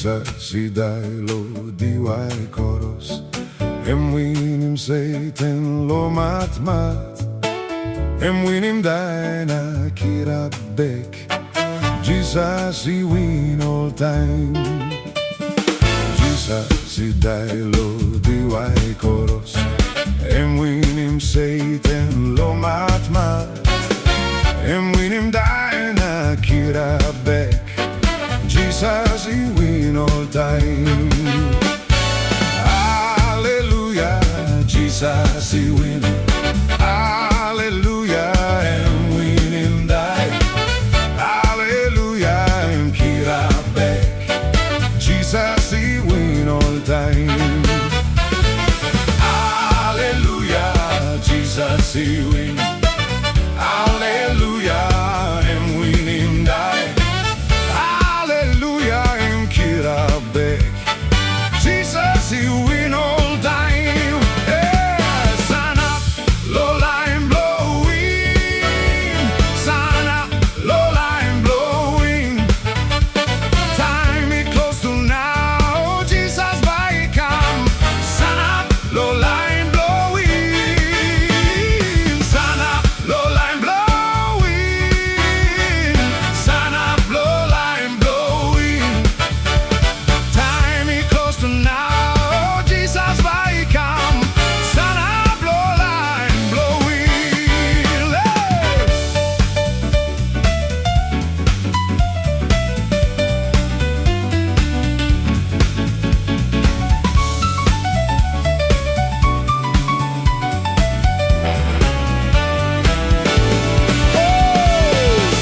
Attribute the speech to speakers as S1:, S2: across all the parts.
S1: Jesus, idai lodiwai koros, emwinim Satan lo matmat, emwinim daina kirabek, Jesus I win all time. Jesus idai lodiwai koros, emwinim Satan lo matmat, emwinim daina kirabek, Jesus I win all time. Alleluia Jesus I win. Alleluia and win him die. Alleluia and kirabek, Jesus I win all time. Alleluia Jesus I win. Alleluia and win him die. Alleluia and kirabek, Jesus I win all time. Yeah, sun up, low line blowing. Sun up, low line blowing. Time is close to now, Jesus by come. Sun up, low line blowing. Sun up, low line blowing. Sun up, low line blowing. Time is close to now, Jesus by come. Sun up, low line blowing.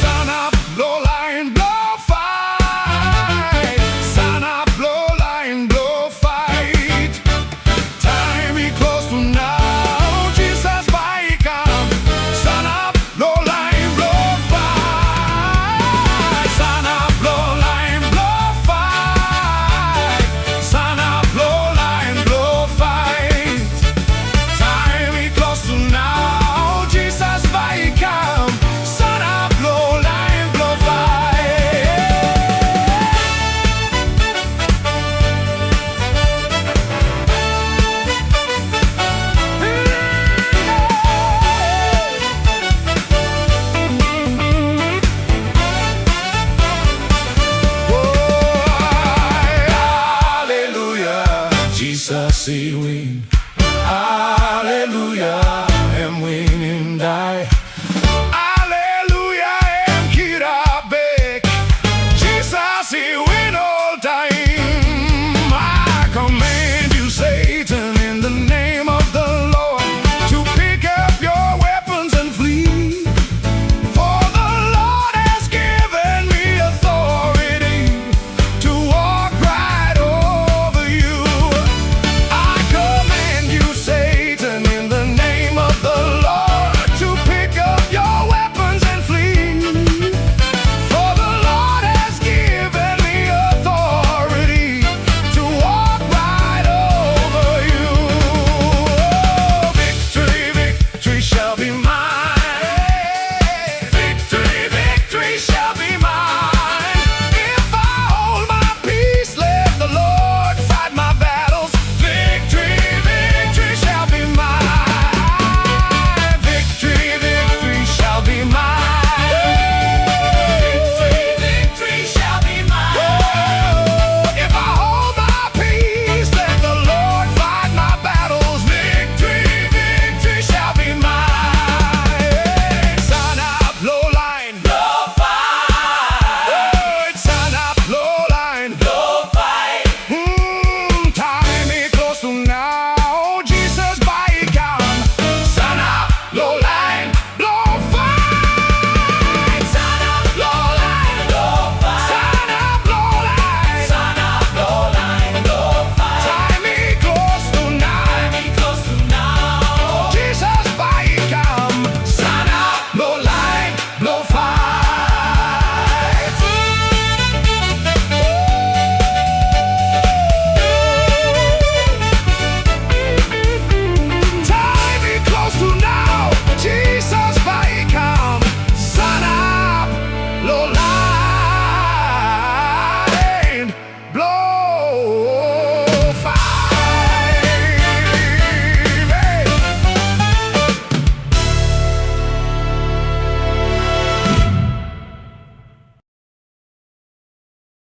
S1: Sun up, low line blow fight. Sun up, low line blow fight. Time is close to now, Jesus by come. Sun up, low line blow fight. Sun up, low line blow fight. Sun up, low line blow fight. Time is close to now, Jesus by come. Sun up, low line blow fight. Alleluia, Jesus I win. Alleluia.